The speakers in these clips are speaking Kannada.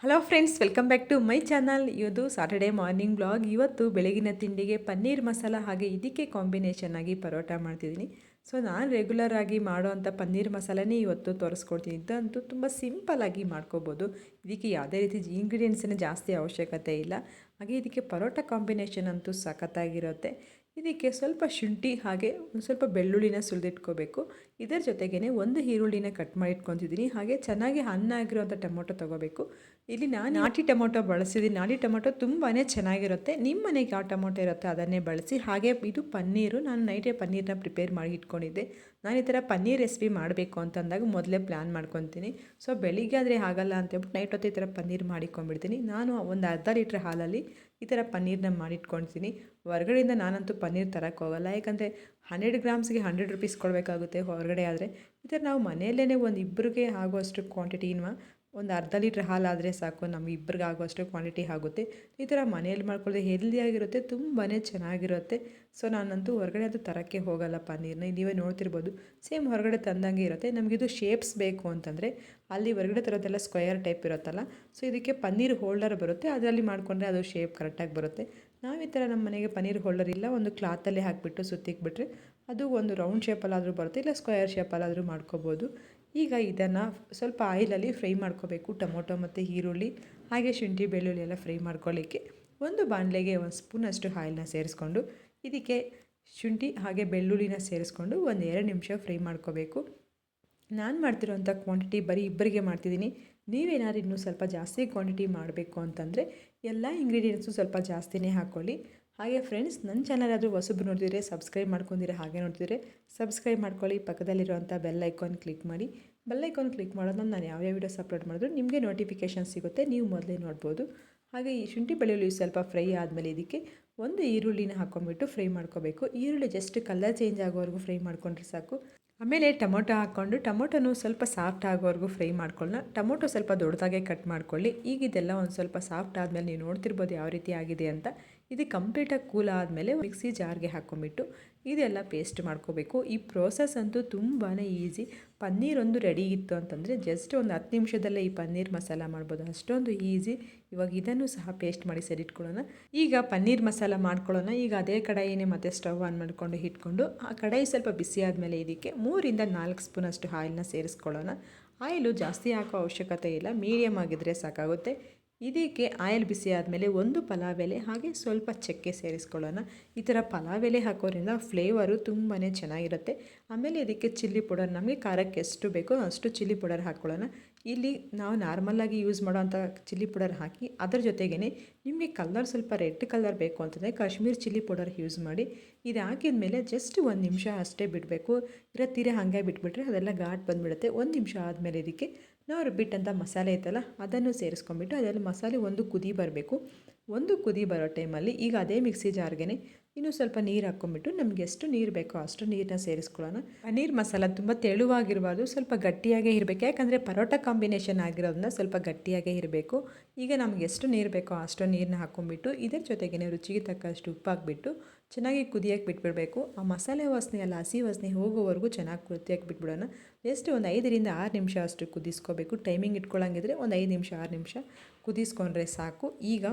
Hello friends, welcome back to my channel. ಇದು ಸಾಟರ್ಡೇ ಮಾರ್ನಿಂಗ್ ಬ್ಲಾಗ್. ಇವತ್ತು ಬೆಳಗಿನ ತಿಂಡಿಗೆ ಪನ್ನೀರ್ ಮಸಾಲ ಹಾಗೆ ಇದಕ್ಕೆ ಕಾಂಬಿನೇಷನ್ ಆಗಿ ಪರೋಟ ಮಾಡ್ತಿದ್ದೀನಿ. ಸೊ ನಾನು ರೆಗ್ಯುಲರ್ ಆಗಿ ಮಾಡೋವಂಥ ಪನ್ನೀರ್ ಮಸಾಲನೇ ಇವತ್ತು ತೋರಿಸ್ಕೊಡ್ತೀನಿ. ಇದಂತೂ ತುಂಬ ಸಿಂಪಲ್ಲಾಗಿ ಮಾಡ್ಕೋಬೋದು. ಇದಕ್ಕೆ ಯಾವುದೇ ರೀತಿ ಇಂಗ್ರೀಡಿಯೆಂಟ್ಸಿನ ಜಾಸ್ತಿ ಅವಶ್ಯಕತೆ ಇಲ್ಲ. ಹಾಗೆ ಇದಕ್ಕೆ ಪರೋಟ ಕಾಂಬಿನೇಷನ್ ಅಂತೂ ಸಖತ್ತಾಗಿರುತ್ತೆ. ಇದಕ್ಕೆ ಸ್ವಲ್ಪ ಶುಂಠಿ ಹಾಗೆ ಒಂದು ಸ್ವಲ್ಪ ಬೆಳ್ಳುಳ್ಳಿನ ಸುಲಿದಿಟ್ಕೋಬೇಕು. ಇದರ ಜೊತೆಗೇ ಒಂದು ಈರುಳ್ಳಿನ ಕಟ್ ಮಾಡಿ ಇಟ್ಕೊತಿದ್ದೀನಿ. ಹಾಗೆ ಚೆನ್ನಾಗಿ ಹಣ್ಣಾಗಿರುವಂಥ ಟೊಮೊಟೊ ತೊಗೋಬೇಕು. ಇಲ್ಲಿ ನಾನು ನಾಟಿ ಟೊಮೊಟೊ ಬಳಸಿದ್ದೀನಿ. ನಾಟಿ ಟೊಮೊಟೊ ತುಂಬಾ ಚೆನ್ನಾಗಿರುತ್ತೆ. ನಿಮ್ಮ ಮನೆಗೆ ಯಾವ ಟೊಮೊಟೊ ಇರುತ್ತೆ ಅದನ್ನೇ ಬಳಸಿ. ಹಾಗೆ ಇದು ಪನ್ನೀರು, ನಾನು ನೈಟೇ ಪನ್ನೀರನ್ನ ಪ್ರಿಪೇರ್ ಮಾಡಿ ಇಟ್ಕೊಂಡಿದ್ದೆ. ನಾನು ಈ ಥರ ಪನ್ನೀರ್ ರೆಸಿಪಿ ಮಾಡಬೇಕು ಅಂತಂದಾಗ ಮೊದಲೇ ಪ್ಲ್ಯಾನ್ ಮಾಡ್ಕೊತೀನಿ. ಸೊ ಬೆಳಿಗ್ಗೆ ಆದರೆ ಆಗಲ್ಲ ಅಂತೇಳ್ಬಿಟ್ಟು ನೈಟ್ ಹೊತ್ತು ಈ ಥರ ಪನ್ನೀರ್ ಮಾಡಿಟ್ಕೊಂಡ್ಬಿಡ್ತೀನಿ. ನಾನು ಒಂದು ಅರ್ಧ ಲೀಟ್ರ್ ಹಾಲಲ್ಲಿ ಈ ಥರ ಪನ್ನೀರನ್ನ ಮಾಡಿಟ್ಕೊಳ್ತೀನಿ. ಹೊರಗಡೆಯಿಂದ ನಾನಂತೂ ಪನ್ನೀರ್ ತರೋಕ್ಕೆ ಹೋಗಲ್ಲ. ಯಾಕಂದರೆ 100 ಗ್ರಾಮ್ಸ್ಗೆ 100 ರುಪೀಸ್ ಕೊಡಬೇಕಾಗುತ್ತೆ ಹೊರಗಡೆ ಆದರೆ. ಈ ಥರ ನಾವು ಮನೆಯಲ್ಲೇ ಒಂದು ಇಬ್ಬರಿಗೆ ಆಗುವಷ್ಟು ಕ್ವಾಂಟಿಟಿನ ಒಂದು ಅರ್ಧ ಲೀಟ್ರ್ ಹಾಲಾದರೆ ಸಾಕು, ನಮಗೆ ಇಬ್ಬರಿಗೆ ಆಗುವಷ್ಟು ಕ್ವಾಂಟಿಟಿ ಆಗುತ್ತೆ. ಈ ಥರ ಮನೆಯಲ್ಲಿ ಮಾಡ್ಕೊಳ್ಳೋದು ಹೆಲ್ದಿಯಾಗಿರುತ್ತೆ, ತುಂಬಾ ಚೆನ್ನಾಗಿರುತ್ತೆ. ಸೊ ನಾನಂತೂ ಹೊರಗಡೆ ಅಂತೂ ತರೋಕ್ಕೆ ಹೋಗಲ್ಲ ಪನ್ನೀರನ್ನ. ನೀವೇ ನೋಡ್ತಿರ್ಬೋದು, ಸೇಮ್ ಹೊರಗಡೆ ತಂದಂಗೆ ಇರುತ್ತೆ. ನಮಗಿದು ಶೇಪ್ಸ್ ಬೇಕು ಅಂತಂದರೆ ಅಲ್ಲಿ ಹೊರಗಡೆ ತರೋದೆಲ್ಲ ಸ್ಕ್ವೇರ್ ಟೈಪ್ ಇರುತ್ತಲ್ಲ, ಸೊ ಇದಕ್ಕೆ ಪನ್ನೀರ್ ಹೋಲ್ಡರ್ ಬರುತ್ತೆ, ಅದರಲ್ಲಿ ಮಾಡಿಕೊಂಡ್ರೆ ಅದು ಶೇಪ್ ಕರೆಕ್ಟಾಗಿ ಬರುತ್ತೆ. ನಾವು ಈ ಥರ ನಮ್ಮ ಮನೆಗೆ ಪನ್ನೀರ್ ಹೋಲ್ಡರ್ ಇಲ್ಲ, ಒಂದು ಕ್ಲಾತಲ್ಲೇ ಹಾಕಿಬಿಟ್ಟು ಸುತ್ತಿಕ್ಬಿಟ್ರೆ ಅದು ಒಂದು ರೌಂಡ್ ಶೇಪಲ್ಲಾದರೂ ಬರುತ್ತೆ, ಇಲ್ಲ ಸ್ಕ್ವೇರ್ ಶೇಪಲ್ಲಾದರೂ ಮಾಡ್ಕೋಬೋದು. ಈಗ ಇದನ್ನು ಸ್ವಲ್ಪ ಆಯಿಲಲ್ಲಿ ಫ್ರೈ ಮಾಡ್ಕೋಬೇಕು. ಟೊಮೊಟೊ ಮತ್ತು ಈರುಳ್ಳಿ ಹಾಗೆ ಶುಂಠಿ ಬೆಳ್ಳುಳ್ಳಿ ಎಲ್ಲ ಫ್ರೈ ಮಾಡ್ಕೊಳ್ಳಿಕ್ಕೆ ಒಂದು ಬಾಣಲೆಗೆ 1 ಸ್ಪೂನಷ್ಟು ಆಯಿಲ್ನ ಸೇರಿಸ್ಕೊಂಡು ಇದಕ್ಕೆ ಶುಂಠಿ ಹಾಗೆ ಬೆಳ್ಳುಳ್ಳಿನ ಸೇರಿಸ್ಕೊಂಡು ಒಂದು 2 ನಿಮಿಷ ಫ್ರೈ ಮಾಡ್ಕೋಬೇಕು. ನಾನು ಮಾಡ್ತಿರೋಂಥ ಕ್ವಾಂಟಿಟಿ ಬರೀ ಇಬ್ಬರಿಗೆ ಮಾಡ್ತಿದ್ದೀನಿ. ನೀವೇನಾದ್ರು ಇನ್ನೂ ಸ್ವಲ್ಪ ಜಾಸ್ತಿ ಕ್ವಾಂಟಿಟಿ ಮಾಡಬೇಕು ಅಂತಂದರೆ ಎಲ್ಲ ಇಂಗ್ರೀಡಿಯೆಂಟ್ಸು ಸ್ವಲ್ಪ ಜಾಸ್ತಿನೇ ಹಾಕ್ಕೊಳ್ಳಿ. ಹಾಗೆ ಫ್ರೆಂಡ್ಸ್, ನನ್ನ ಚಾನಲ್ ಆದರೂ ಹೊಸಬ್ರು ನೋಡ್ತಿದ್ರೆ ಸಬ್ಸ್ಕ್ರೈಬ್ ಮಾಡ್ಕೊಂಡಿದ್ರೆ, ಹಾಗೆ ನೋಡ್ತಿದ್ರೆ ಸಬ್ಸ್ಕ್ರೈಬ್ ಮಾಡ್ಕೊಳ್ಳಿ. ಪಕ್ಕದಲ್ಲಿರುವಂಥ ಬೆಲ್ ಐಕಾನ್ ಕ್ಲಿಕ್ ಮಾಡಿ. ಬೆಲ್ ಐಕಾನ್ ಕ್ಲಿಕ್ ಮಾಡೋದ್ರಿಂದ ನಾನು ಯಾವ್ಯಾವ ವೀಡಿಯೋಸ್ ಅಪ್ಲೋಡ್ ಮಾಡಿದ್ರು ನಿಮಗೆ ನೋಟಿಫಿಕೇಷನ್ ಸಿಗುತ್ತೆ, ನೀವು ಮೊದಲೇ ನೋಡ್ಬೋದು. ಹಾಗೆ ಈ ಶುಂಠಿ ಬೆಳ್ಳುಳ್ಳಿ ಸ್ವಲ್ಪ ಫ್ರೈ ಆದಮೇಲೆ ಇದಕ್ಕೆ ಒಂದು ಈರುಳ್ಳಿನ ಹಾಕ್ಕೊಂಡ್ಬಿಟ್ಟು ಫ್ರೈ ಮಾಡ್ಕೋಬೇಕು. ಈರುಳ್ಳಿ ಜಸ್ಟ್ ಕಲರ್ ಚೇಂಜ್ ಆಗೋವರೆಗೂ ಫ್ರೈ ಮಾಡ್ಕೊಂಡ್ರೆ ಸಾಕು. ಆಮೇಲೆ ಟೊಮೊಟೊ ಹಾಕ್ಕೊಂಡು ಟೊಮೊಟೊನು ಸ್ವಲ್ಪ ಸಾಫ್ಟ್ ಆಗೋವರೆಗೂ ಫ್ರೈ ಮಾಡ್ಕೊಳ್ಳೋಣ. ಟೊಮೊಟೊ ಸ್ವಲ್ಪ ದೊಡ್ಡದಾಗೆ ಕಟ್ ಮಾಡ್ಕೊಳ್ಳಿ. ಈಗ ಇದೆಲ್ಲ ಒಂದು ಸ್ವಲ್ಪ ಸಾಫ್ಟ್ ಆದಮೇಲೆ ನೀವು ನೋಡ್ತಿರ್ಬೋದು ಯಾವ ರೀತಿ ಆಗಿದೆ ಅಂತ. ಇದು ಕಂಪ್ಲೀಟಾಗಿ ಕೂಲ್ ಆದಮೇಲೆ ಮಿಕ್ಸಿ ಜಾರ್ಗೆ ಹಾಕ್ಕೊಂಬಿಟ್ಟು ಇದೆಲ್ಲ ಪೇಸ್ಟ್ ಮಾಡ್ಕೋಬೇಕು. ಈ ಪ್ರೋಸೆಸ್ ಅಂತೂ ತುಂಬಾ ಈಸಿ. ಪನ್ನೀರ್ ಒಂದು ರೆಡಿ ಇತ್ತು ಅಂತಂದರೆ ಜಸ್ಟ್ ಒಂದು 10 ನಿಮಿಷದಲ್ಲೇ ಈ ಪನ್ನೀರ್ ಮಸಾಲ ಮಾಡ್ಬೋದು, ಅಷ್ಟೊಂದು ಈಸಿ. ಇವಾಗ ಇದನ್ನು ಸಹ ಪೇಸ್ಟ್ ಮಾಡಿ ಸರಿಟ್ಕೊಳ್ಳೋಣ. ಈಗ ಪನ್ನೀರ್ ಮಸಾಲ ಮಾಡ್ಕೊಳ್ಳೋಣ. ಈಗ ಅದೇ ಕಡಾಯಿನೇ ಮತ್ತೆ ಸ್ಟವ್ ಆನ್ ಮಾಡಿಕೊಂಡು ಇಟ್ಕೊಂಡು ಆ ಕಡಾಯಿ ಸ್ವಲ್ಪ ಬಿಸಿ ಆದಮೇಲೆ ಇದಕ್ಕೆ 3 ರಿಂದ 4 ಸ್ಪೂನಷ್ಟು ಆಯಿಲ್ನ ಸೇರಿಸ್ಕೊಳ್ಳೋಣ. ಆಯಿಲು ಜಾಸ್ತಿ ಹಾಕೋ ಅವಶ್ಯಕತೆ ಇಲ್ಲ, ಮೀಡಿಯಮ್ ಆಗಿದ್ದರೆ ಸಾಕಾಗುತ್ತೆ. ಇದಕ್ಕೆ ಆಯಿಲ್ ಬಿಸಿ ಆದಮೇಲೆ ಒಂದು ಪಲಾವ್ ಎಲೆ ಹಾಗೆ ಸ್ವಲ್ಪ ಚಕ್ಕೆ ಸೇರಿಸ್ಕೊಳ್ಳೋಣ. ಈ ಥರ ಪಲಾವ್ ಎಲೆ ಹಾಕೋದ್ರಿಂದ ಫ್ಲೇವರು ತುಂಬಾ ಚೆನ್ನಾಗಿರುತ್ತೆ. ಆಮೇಲೆ ಇದಕ್ಕೆ ಚಿಲ್ಲಿ ಪೌಡರ್, ನಮಗೆ ಖಾರಕ್ಕೆ ಎಷ್ಟು ಬೇಕೋ ಅಷ್ಟು ಚಿಲ್ಲಿ ಪೌಡರ್ ಹಾಕ್ಕೊಳ್ಳೋಣ. ಇಲ್ಲಿ ನಾವು ನಾರ್ಮಲಾಗಿ ಯೂಸ್ ಮಾಡೋವಂಥ ಚಿಲ್ಲಿ ಪೌಡರ್ ಹಾಕಿ ಅದರ ಜೊತೆಗೇ ನಿಮಗೆ ಕಲರ್ ಸ್ವಲ್ಪ ರೆಡ್ ಕಲರ್ ಬೇಕು ಅಂತಂದರೆ ಕಾಶ್ಮೀರ್ ಚಿಲ್ಲಿ ಪೌಡರ್ ಯೂಸ್ ಮಾಡಿ. ಇದು ಹಾಕಿದ ಮೇಲೆ ಜಸ್ಟ್ 1 ನಿಮಿಷ ಅಷ್ಟೇ ಬಿಡಬೇಕು. ತೀರ ಹಾಗೆ ಬಿಟ್ಬಿಟ್ರೆ ಅದೆಲ್ಲ ಘಾಟ್ ಬಂದುಬಿಡುತ್ತೆ. 1 ನಿಮಿಷ ಆದಮೇಲೆ ಇದಕ್ಕೆ ನಾವು ರುಬ್ಬಿಟ್ಟಂಥ ಮಸಾಲೆ ಇತ್ತಲ್ಲ ಅದನ್ನು ಸೇರಿಸ್ಕೊಂಡ್ಬಿಟ್ಟು ಅದರಲ್ಲಿ ಮಸಾಲೆ ಒಂದು ಕುದಿ ಬರಬೇಕು. ಒಂದು ಕುದಿ ಬರೋ ಟೈಮಲ್ಲಿ ಈಗ ಅದೇ ಮಿಕ್ಸಿ ಜಾರ್ಗೆ ಇನ್ನೂ ಸ್ವಲ್ಪ ನೀರು ಹಾಕ್ಕೊಂಬಿಟ್ಟು ನಮಗೆ ಎಷ್ಟು ನೀರು ಬೇಕೋ ಅಷ್ಟು ನೀರನ್ನ ಸೇರಿಸ್ಕೊಳ್ಳೋಣ. ಪನ್ನೀರ್ ಮಸಾಲ ತುಂಬ ತೆಳುವಾಗಿರಬಾರ್ದು, ಸ್ವಲ್ಪ ಗಟ್ಟಿಯಾಗೇ ಇರಬೇಕು. ಯಾಕಂದರೆ ಪರೋಟ ಕಾಂಬಿನೇಷನ್ ಆಗಿರೋದನ್ನ ಸ್ವಲ್ಪ ಗಟ್ಟಿಯಾಗೇ ಇರಬೇಕು. ಈಗ ನಮಗೆ ಎಷ್ಟು ನೀರು ಬೇಕೋ ಅಷ್ಟು ನೀರನ್ನ ಹಾಕ್ಕೊಂಬಿಟ್ಟು ಇದರ ಜೊತೆಗೇ ರುಚಿಗೆ ತಕ್ಕಷ್ಟು ಉಪ್ಪು ಹಾಕ್ಬಿಟ್ಟು ಚೆನ್ನಾಗಿ ಕುದಿಯೋಕ್ಕೆ ಬಿಟ್ಬಿಡಬೇಕು. ಆ ಮಸಾಲೆ ವಾಸನೆ ಅಲ್ಲ, ಹಸಿ ವಾಸನೆ ಹೋಗೋವರೆಗೂ ಚೆನ್ನಾಗಿ ಕುದಿಯೋಕ್ಕೆ ಬಿಟ್ಬಿಡೋಣ. ಜಸ್ಟ್ ಒಂದು 5 ರಿಂದ 6 ನಿಮಿಷ ಅಷ್ಟು ಕುದಿಸ್ಕೋಬೇಕು. ಟೈಮಿಂಗ್ ಇಟ್ಕೊಳ್ಳೋಂಗಿದ್ರೆ ಒಂದು 5 ನಿಮಿಷ 6 ನಿಮಿಷ ಕುದಿಸ್ಕೊಂಡ್ರೆ ಸಾಕು. ಈಗ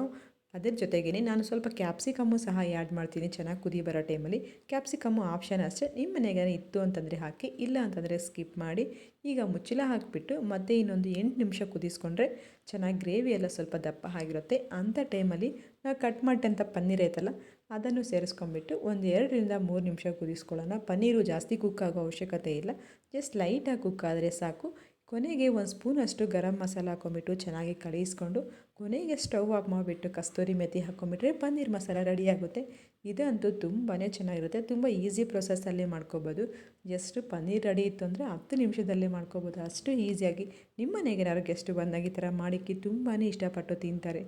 ಅದರ ಜೊತೆಗೇ ನಾನು ಸ್ವಲ್ಪ ಕ್ಯಾಪ್ಸಿಕಮ್ಮು ಸಹ ಆ್ಯಡ್ ಮಾಡ್ತೀನಿ ಚೆನ್ನಾಗಿ ಕುದಿ ಬರೋ ಟೈಮಲ್ಲಿ. ಕ್ಯಾಪ್ಸಿಕಮ್ಮು ಆಪ್ಷನ್ ಅಷ್ಟೇ, ನಿಮ್ಮ ಮನೆಗೆ ಇತ್ತು ಅಂತಂದರೆ ಹಾಕಿ, ಇಲ್ಲ ಅಂತಂದರೆ ಸ್ಕಿಪ್ ಮಾಡಿ. ಈಗ ಮುಚ್ಚಳ ಹಾಕಿಬಿಟ್ಟು ಮತ್ತೆ ಇನ್ನೊಂದು 8 ನಿಮಿಷ ಕುದಿಸ್ಕೊಂಡ್ರೆ ಚೆನ್ನಾಗಿ ಗ್ರೇವಿ ಎಲ್ಲ ಸ್ವಲ್ಪ ದಪ್ಪ ಆಗಿರುತ್ತೆ. ಅಂಥ ಟೈಮಲ್ಲಿ ನಾವು ಕಟ್ ಮಾಡಿದಂಥ ಪನ್ನೀರ್ ಐತಲ್ಲ ಅದನ್ನು ಸೇರಿಸ್ಕೊಂಡ್ಬಿಟ್ಟು ಒಂದು 2 ರಿಂದ 3 ನಿಮಿಷ ಕುದಿಸ್ಕೊಳ್ಳೋಣ. ಪನ್ನೀರು ಜಾಸ್ತಿ ಕುಕ್ ಆಗೋ ಅವಶ್ಯಕತೆ ಇಲ್ಲ, ಜಸ್ಟ್ ಲೈಟಾಗಿ ಕುಕ್ ಆದರೆ ಸಾಕು. ಕೊನೆಗೆ 1 ಸ್ಪೂನಷ್ಟು ಗರಂ ಮಸಾಲ ಹಾಕ್ಕೊಂಬಿಟ್ಟು ಚೆನ್ನಾಗಿ ಕಳಿಸ್ಕೊಂಡು ಕೊನೆಗೆ ಸ್ಟವ್ ಆಫ್ ಮಾಡಿಬಿಟ್ಟು ಕಸ್ತೂರಿ ಮೆಥಿ ಹಾಕ್ಕೊಂಬಿಟ್ರೆ ಪನ್ನೀರ್ ಮಸಾಲ ರೆಡಿಯಾಗುತ್ತೆ. ಇದಂತೂ ತುಂಬಾ ಚೆನ್ನಾಗಿರುತ್ತೆ, ತುಂಬ ಈಸಿ ಪ್ರೊಸೆಸ್ಸಲ್ಲೇ ಮಾಡ್ಕೋಬೋದು. ಜಸ್ಟ್ ಪನ್ನೀರ್ ರೆಡಿ ಇತ್ತು ಅಂದರೆ 10 ನಿಮಿಷದಲ್ಲೇ ಮಾಡ್ಕೋಬೋದು, ಅಷ್ಟು ಈಸಿಯಾಗಿ. ನಿಮ್ಮ ಮನೆಗೆ ಯಾರು ಗೆಸ್ಟು ಬಂದಾಗ ಈ ಥರ ಮಾಡಿಕ್ಕೆ ತುಂಬಾ ಇಷ್ಟಪಟ್ಟು ತಿಂತಾರೆ.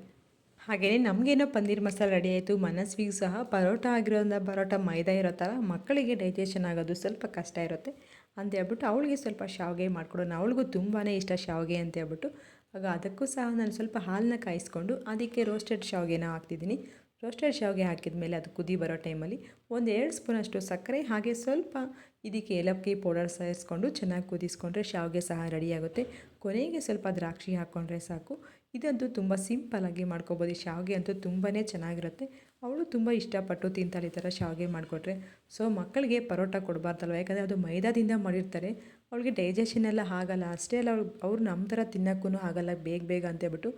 ಹಾಗೆಯೇ ನಮಗೇನೋ ಪನ್ನೀರ್ ಮಸಾಲ ರೆಡಿ ಆಯಿತು. ಮನಸ್ವಿಗೆ ಸಹ ಪರೋಟ ಆಗಿರೋದ್ರಿಂದ ಪರೋಟ ಮೈದಾ ಇರೋ ಥರ ಮಕ್ಕಳಿಗೆ ಡೈಜೆಷನ್ ಆಗೋದು ಸ್ವಲ್ಪ ಕಷ್ಟ ಇರುತ್ತೆ ಅಂತೇಳ್ಬಿಟ್ಟು ಅವಳಿಗೆ ಸ್ವಲ್ಪ ಶಾವಿಗೆ ಮಾಡಿಕೊಡೋಣ. ಅವಳಿಗೂ ತುಂಬಾ ಇಷ್ಟ ಶಾವಿಗೆ ಅಂತೇಳ್ಬಿಟ್ಟು ಆಗ ಅದಕ್ಕೂ ಸಹ ನಾನು ಸ್ವಲ್ಪ ಹಾಲನ್ನ ಕಾಯಿಸ್ಕೊಂಡು ಅದಕ್ಕೆ ರೋಸ್ಟೆಡ್ ಶಾವಿಗೆನ ಹಾಕ್ತಿದ್ದೀನಿ. ರೋಸ್ಟೆಡ್ ಶಾವಿಗೆ ಹಾಕಿದ ಮೇಲೆ ಅದು ಕುದಿ ಬರೋ ಟೈಮಲ್ಲಿ ಒಂದು 2 ಸ್ಪೂನಷ್ಟು ಸಕ್ಕರೆ ಹಾಗೆ ಸ್ವಲ್ಪ ಇದಕ್ಕೆ ಏಲಕ್ಕಿ ಪೌಡರ್ ಸೇರಿಸ್ಕೊಂಡು ಚೆನ್ನಾಗಿ ಕುದಿಸ್ಕೊಂಡ್ರೆ ಶಾವಿಗೆ ಸಹ ರೆಡಿಯಾಗುತ್ತೆ. ಕೊನೆಗೆ ಸ್ವಲ್ಪ ದ್ರಾಕ್ಷಿ ಹಾಕ್ಕೊಂಡ್ರೆ ಸಾಕು. ಇದಂತೂ ತುಂಬ ಸಿಂಪಲ್ಲಾಗಿ ಮಾಡ್ಕೊಬೋದು. ಈ ಶಾವಿಗೆ ಅಂತೂ ತುಂಬಾ ಚೆನ್ನಾಗಿರುತ್ತೆ. ಅವಳು ತುಂಬ ಇಷ್ಟಪಟ್ಟು ತಿಂತಾಳೆ ಈ ಥರ ಶಾವಿಗೆ ಮಾಡಿಕೊಟ್ರೆ. ಸೊ ಮಕ್ಕಳಿಗೆ ಪರೋಟ ಕೊಡಬಾರ್ದಲ್ವ, ಯಾಕಂದರೆ ಅದು ಮೈದಾದಿಂದ ಮಾಡಿರ್ತಾರೆ. ಅವಳಿಗೆ ಡೈಜೆಷನ್ ಎಲ್ಲ ಆಗಲ್ಲ. ಅಷ್ಟೇ ಅಲ್ಲ, ಅವ್ರು ನಮ್ಮ ಥರ ತಿನ್ನೋಕ್ಕೂ ಆಗಲ್ಲ ಬೇಗ ಬೇಗ ಅಂತೇಳ್ಬಿಟ್ಟು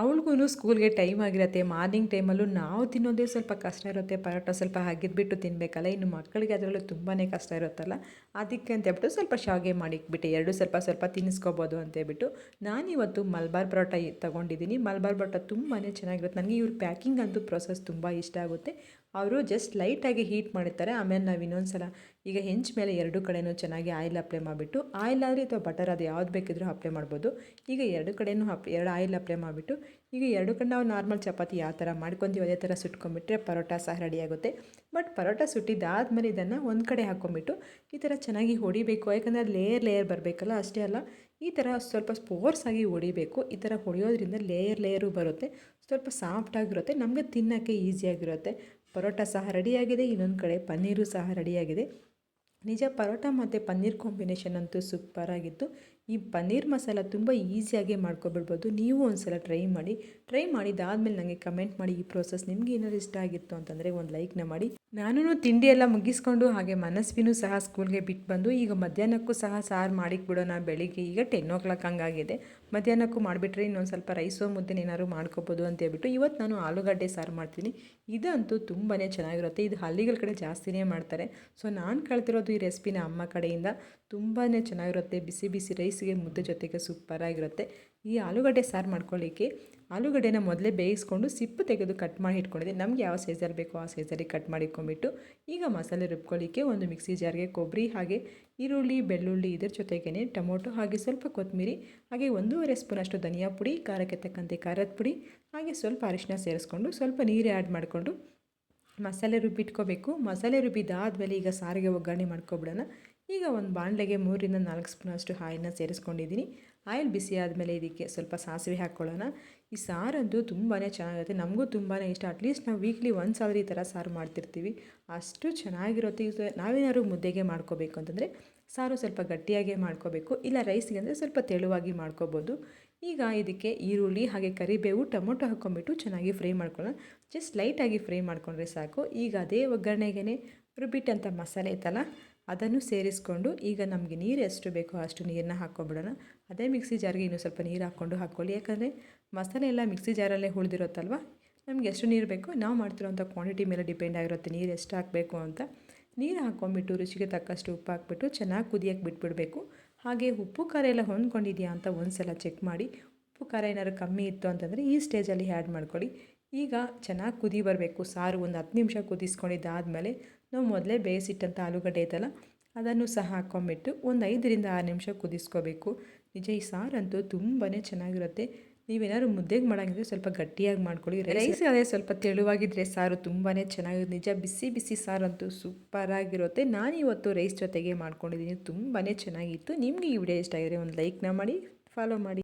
ಅವಳಿಗೂ ಸ್ಕೂಲ್ಗೆ ಟೈಮ್ ಆಗಿರುತ್ತೆ. ಮಾರ್ನಿಂಗ್ ಟೈಮಲ್ಲೂ ನಾವು ತಿನ್ನೋದೇ ಸ್ವಲ್ಪ ಕಷ್ಟ ಇರುತ್ತೆ. ಪರೋಟ ಸ್ವಲ್ಪ ಅಗೆದ್ಬಿಟ್ಟು ತಿನ್ನಬೇಕಲ್ಲ, ಇನ್ನು ಮಕ್ಕಳಿಗೆ ಅದರಲ್ಲೂ ತುಂಬಾ ಕಷ್ಟ ಇರುತ್ತಲ್ಲ. ಅದಕ್ಕೆ ಅಂತೇಳ್ಬಿಟ್ಟು ಸ್ವಲ್ಪ ಶಾವಿಗೆ ಮಾಡಿಕ್ಬಿಟ್ಟು ಎರಡು ಸ್ವಲ್ಪ ಸ್ವಲ್ಪ ತಿನ್ನಿಸ್ಕೋಬೋದು ಅಂತೇಳ್ಬಿಟ್ಟು ನಾನಿವತ್ತು ಮಲ್ಬಾರ್ ಪರೋಟ ತೊಗೊಂಡಿದ್ದೀನಿ. ಮಲ್ಬಾರ್ ಪರೋಟ ತುಂಬಾ ಚೆನ್ನಾಗಿರುತ್ತೆ. ನನಗೆ ಇವ್ರ ಪ್ಯಾಕಿಂಗ್ ಅಂತೂ ಪ್ರೊಸೆಸ್ ತುಂಬ ಇಷ್ಟ ಆಗುತ್ತೆ. ಅವರು ಜಸ್ಟ್ ಲೈಟಾಗಿ ಹೀಟ್ ಮಾಡಿರ್ತಾರೆ. ಆಮೇಲೆ ನಾವು ಇನ್ನೊಂದು ಸಲ ಈಗ ಹೆಂಚು ಮೇಲೆ ಎರಡು ಕಡೆಯೂ ಚೆನ್ನಾಗಿ ಆಯಿಲ್ ಅಪ್ಲೈ ಮಾಡಿಬಿಟ್ಟು, ಆಯಿಲ್ ಆದರೆ ಅಥವಾ ಬಟರ್ ಅದು ಯಾವ್ದು ಬೇಕಿದ್ರೂ ಅಪ್ಲೈ ಮಾಡ್ಬೋದು. ಈಗ ಎರಡು ಕಡೆಯೂ ಎರಡು ಆಯಿಲ್ ಅಪ್ಲೈ ಮಾಡಿಬಿಟ್ಟು ಈಗ ಎರಡು ಕಡೆ ನಾವು ನಾರ್ಮಲ್ ಚಪಾತಿ ಯಾವ ಥರ ಮಾಡ್ಕೊತೀವಿ ಅದೇ ಥರ ಸುಟ್ಕೊಂಡ್ಬಿಟ್ರೆ ಪರೋಟ ಸಹ ರೆಡಿಯಾಗುತ್ತೆ. ಬಟ್ ಪರೋಟ ಸುಟ್ಟಿದ್ದಾದಮೇಲೆ ಇದನ್ನು ಒಂದು ಕಡೆ ಹಾಕ್ಕೊಂಬಿಟ್ಟು ಈ ಥರ ಚೆನ್ನಾಗಿ ಹೊಡಿಬೇಕು. ಯಾಕಂದರೆ ಅದು ಲೇಯರ್ ಬರಬೇಕಲ್ಲ. ಅಷ್ಟೇ ಅಲ್ಲ, ಈ ಥರ ಸ್ವಲ್ಪ ಫೋರ್ಸಾಗಿ ಹೊಡಿಬೇಕು. ಈ ಥರ ಹೊಡೆಯೋದ್ರಿಂದ ಲೇಯರು ಬರುತ್ತೆ, ಸ್ವಲ್ಪ ಸಾಫ್ಟಾಗಿರುತ್ತೆ, ನಮಗೆ ತಿನ್ನೋಕ್ಕೆ ಈಸಿಯಾಗಿರುತ್ತೆ. ಪರೋಟ ಸಹ ರೆಡಿಯಾಗಿದೆ, ಇನ್ನೊಂದು ಕಡೆ ಪನ್ನೀರು ಸಹ ರೆಡಿಯಾಗಿದೆ. ನಿಜ ಪರೋಟ ಮತ್ತು ಪನ್ನೀರ್ ಕಾಂಬಿನೇಷನ್ ಅಂತೂ ಸೂಪರಾಗಿತ್ತು. ಈ ಪನ್ನೀರ್ ಮಸಾಲ ತುಂಬ ಈಸಿಯಾಗಿ ಮಾಡ್ಕೊಬಿಡ್ಬೋದು. ನೀವು ಒಂದು ಸಲ ಟ್ರೈ ಮಾಡಿದ್ದಾದಮೇಲೆ ನನಗೆ ಕಮೆಂಟ್ ಮಾಡಿ. ಈ ಪ್ರೋಸೆಸ್ ನಿಮಗೆ ಏನಾದ್ರು ಇಷ್ಟ ಆಗಿತ್ತು ಅಂತಂದರೆ ಒಂದು ಲೈಕ್ನ ಮಾಡಿ. ನಾನು ತಿಂಡಿ ಎಲ್ಲ ಮುಗಿಸ್ಕೊಂಡು ಹಾಗೆ ಮನಸ್ವಿನೂ ಸಹ ಸ್ಕೂಲ್ಗೆ ಬಿಟ್ಟು ಬಂದು ಈಗ ಮಧ್ಯಾಹ್ನಕ್ಕೂ ಸಹ ಸಾರು ಮಾಡಿಕ್ಬಿಡೋಣ. ಬೆಳಿಗ್ಗೆ ಈಗ 10 ಹಂಗಾಗಿದೆ. ಮಧ್ಯಾಹ್ನಕ್ಕೂ ಮಾಡಿಬಿಟ್ರೆ ಇನ್ನೊಂದು ಸ್ವಲ್ಪ ರೈಸೋ ಮುದ್ದೆ ಏನಾದ್ರು ಮಾಡ್ಕೊಬೋದು ಅಂತೇಳ್ಬಿಟ್ಟು ಇವತ್ತು ನಾನು ಆಲೂಗಡ್ಡೆ ಸಾರು ಮಾಡ್ತೀನಿ. ಇದಂತೂ ತುಂಬಾ ಚೆನ್ನಾಗಿರುತ್ತೆ. ಇದು ಹಳ್ಳಿಗಳ ಕಡೆ ಜಾಸ್ತಿನೇ ಮಾಡ್ತಾರೆ. ಸೊ ನಾನು ಕಳ್ತಿರೋದು ಈ ರೆಸಿಪಿನ ಅಮ್ಮ ಕಡೆಯಿಂದ. ತುಂಬಾ ಚೆನ್ನಾಗಿರುತ್ತೆ. ಬಿಸಿ ಬಿಸಿ ರೈಸ್ಗೆ ಮುದ್ದೆ ಜೊತೆಗೆ ಸೂಪರಾಗಿರುತ್ತೆ. ಈ ಆಲೂಗಡ್ಡೆ ಸಾರು ಮಾಡ್ಕೊಳ್ಳಿಕ್ಕೆ ಆಲೂಗಡ್ಡೆನ ಮೊದಲೇ ಬೇಯಿಸ್ಕೊಂಡು ಸಿಪ್ಪು ತೆಗೆದು ಕಟ್ ಮಾಡಿ ಇಟ್ಕೊಂಡಿದ್ದೆ. ನಮ್ಗೆ ಯಾವ ಸೈಜಲ್ಲಿ ಬೇಕೋ ಆ ಸೈಜಲ್ಲಿ ಕಟ್ ಮಾಡಿಟ್ಕೊಂಡ್ಬಿಟ್ಟು ಈಗ ಮಸಾಲೆ ರುಬ್ಕೊಳ್ಳಿಕ್ಕೆ ಒಂದು ಮಿಕ್ಸಿ ಜಾರ್ಗೆ ಕೊಬ್ಬರಿ ಹಾಗೆ ಈರುಳ್ಳಿ ಬೆಳ್ಳುಳ್ಳಿ ಇದ್ರ ಜೊತೆಗೇ ಟೊಮೊಟೊ ಹಾಗೆ ಸ್ವಲ್ಪ ಕೊತ್ತಂಬರಿ ಹಾಗೆ 1.5 ಸ್ಪೂನಷ್ಟು ಧನಿಯಾ ಪುಡಿ, ಖಾರಕ್ಕೆ ತಕ್ಕಂತೆ ಖಾರದ ಪುಡಿ ಹಾಗೆ ಸ್ವಲ್ಪ ಅರಿಶಿನ ಸೇರಿಸ್ಕೊಂಡು ಸ್ವಲ್ಪ ನೀರು ಆ್ಯಡ್ ಮಾಡಿಕೊಂಡು ಮಸಾಲೆ ರುಬ್ಬಿಟ್ಕೋಬೇಕು. ಮಸಾಲೆ ರುಬ್ಬಿದ್ದಾದಮೇಲೆ ಈಗ ಸಾರಿಗೆ ಒಗ್ಗರಣೆ ಮಾಡ್ಕೊಬಿಡೋಣ. ಈಗ ಒಂದು ಬಾಣಲೆಗೆ 3ರಿಂದ 4 ಸ್ಪೂನಷ್ಟು ಆಯಿಲ್ನ ಸೇರಿಸ್ಕೊಂಡಿದ್ದೀನಿ. ಆಯಿಲ್ ಬಿಸಿ ಆದಮೇಲೆ ಇದಕ್ಕೆ ಸ್ವಲ್ಪ ಸಾಸಿವೆ ಹಾಕ್ಕೊಳ್ಳೋಣ. ಈ ಸಾರಂತೂ ತುಂಬಾ ಚೆನ್ನಾಗಿರುತ್ತೆ, ನಮಗೂ ತುಂಬಾ ಇಷ್ಟ. ಅಟ್ಲೀಸ್ಟ್ ನಾವು ವೀಕ್ಲಿ ಒಂದು ಸಾರಿ ಈ ಥರ ಸಾರು ಮಾಡ್ತಿರ್ತೀವಿ, ಅಷ್ಟು ಚೆನ್ನಾಗಿರುತ್ತೆ. ಇದು ನಾವೇನಾದ್ರು ಮುದ್ದೆಗೆ ಮಾಡ್ಕೋಬೇಕು ಅಂತಂದರೆ ಸಾರು ಸ್ವಲ್ಪ ಗಟ್ಟಿಯಾಗೇ ಮಾಡ್ಕೋಬೇಕು, ಇಲ್ಲ ರೈಸ್ಗೆ ಅಂದರೆ ಸ್ವಲ್ಪ ತೆಳುವಾಗಿ ಮಾಡ್ಕೋಬೋದು. ಈಗ ಇದಕ್ಕೆ ಈರುಳ್ಳಿ ಹಾಗೆ ಕರಿಬೇವು ಟೊಮೊಟೊ ಹಾಕ್ಕೊಂಬಿಟ್ಟು ಚೆನ್ನಾಗಿ ಫ್ರೈ ಮಾಡ್ಕೊಳ್ಳೋಣ. ಜಸ್ಟ್ ಲೈಟಾಗಿ ಫ್ರೈ ಮಾಡ್ಕೊಂಡ್ರೆ ಸಾಕು. ಈಗ ಅದೇ ಒಗ್ಗರಣೆಗೆ ರುಬ್ಬಿಟ್ಟಂಥ ಮಸಾಲೆ ಇತ್ತಲ್ಲ ಅದನ್ನು ಸೇರಿಸ್ಕೊಂಡು ಈಗ ನಮಗೆ ನೀರು ಎಷ್ಟು ಬೇಕೋ ಅಷ್ಟು ನೀರನ್ನ ಹಾಕ್ಕೊಂಬಿಡೋಣ. ಅದೇ ಮಿಕ್ಸಿ ಜಾರ್ಗೆ ಇನ್ನೂ ಸ್ವಲ್ಪ ನೀರು ಹಾಕ್ಕೊಳ್ಳಿ. ಯಾಕಂದರೆ ಮಸಾಲೆ ಎಲ್ಲ ಮಿಕ್ಸಿ ಜಾರಲ್ಲೇ ಉಳಿದಿರುತ್ತಲ್ವ, ನಮ್ಗೆ ಎಷ್ಟು ನೀರು ಬೇಕೋ ನಾವು ಮಾಡ್ತಿರೋಂಥ ಕ್ವಾಂಟಿಟಿ ಮೇಲೆ ಡಿಪೆಂಡ್ ಆಗಿರುತ್ತೆ ನೀರು ಎಷ್ಟು ಹಾಕಬೇಕು ಅಂತ. ನೀರು ಹಾಕ್ಕೊಂಬಿಟ್ಟು ರುಚಿಗೆ ತಕ್ಕಷ್ಟು ಉಪ್ಪು ಹಾಕ್ಬಿಟ್ಟು ಚೆನ್ನಾಗಿ ಕುದಿಯೋಕ್ಕೆ ಬಿಟ್ಬಿಡಬೇಕು. ಹಾಗೆ ಉಪ್ಪು ಖಾರ ಎಲ್ಲ ಹೊಂದ್ಕೊಂಡಿದೆಯಾ ಅಂತ ಒಂದು ಸಲ ಚೆಕ್ ಮಾಡಿ. ಉಪ್ಪು ಖಾರ ಏನಾದ್ರು ಕಮ್ಮಿ ಇತ್ತು ಅಂತಂದರೆ ಈ ಸ್ಟೇಜಲ್ಲಿ ಆ್ಯಡ್ ಮಾಡ್ಕೊಳ್ಳಿ. ಈಗ ಚೆನ್ನಾಗಿ ಕುದಿ ಬರಬೇಕು ಸಾರು. ಒಂದು 10 ನಿಮಿಷ ಕುದಿಸ್ಕೊಂಡಿದ್ದಾದಮೇಲೆ ನಾವು ಮೊದಲೇ ಬೇಯಿಸಿಟ್ಟಂಥ ಆಲೂಗಡ್ಡೆ ಐತಲ್ಲ ಅದನ್ನು ಸಹ ಹಾಕ್ಕೊಂಬಿಟ್ಟು ಒಂದು 5ರಿಂದ 6 ನಿಮಿಷ ಕುದಿಸ್ಕೋಬೇಕು. ನಿಜ ಈ ಸಾರಂತೂ ತುಂಬಾ ಚೆನ್ನಾಗಿರುತ್ತೆ. ನೀವೇನಾದ್ರು ಮುದ್ದೆಗೆ ಮಾಡೋಂಗಿದ್ರೆ ಸ್ವಲ್ಪ ಗಟ್ಟಿಯಾಗಿ ಮಾಡ್ಕೊಳ್ಳಿ. ರೈಸ್ ಅದೇ ಸ್ವಲ್ಪ ತೆಳುವಾಗಿದ್ದರೆ ಸಾರು ತುಂಬಾ ಚೆನ್ನಾಗಿರುತ್ತೆ. ನಿಜ ಬಿಸಿ ಬಿಸಿ ಸಾರಂತೂ ಸೂಪರಾಗಿರುತ್ತೆ. ನಾನಿವತ್ತು ರೈಸ್ ಜೊತೆಗೆ ಮಾಡ್ಕೊಂಡಿದ್ದೀನಿ, ತುಂಬಾ ಚೆನ್ನಾಗಿತ್ತು. ನಿಮಗೆ ಈ ವಿಡಿಯೋ ಇಷ್ಟ ಆಗಿದ್ರೆ ಒಂದು ಲೈಕ್ನ ಮಾಡಿ, ಫಾಲೋ ಮಾಡಿ.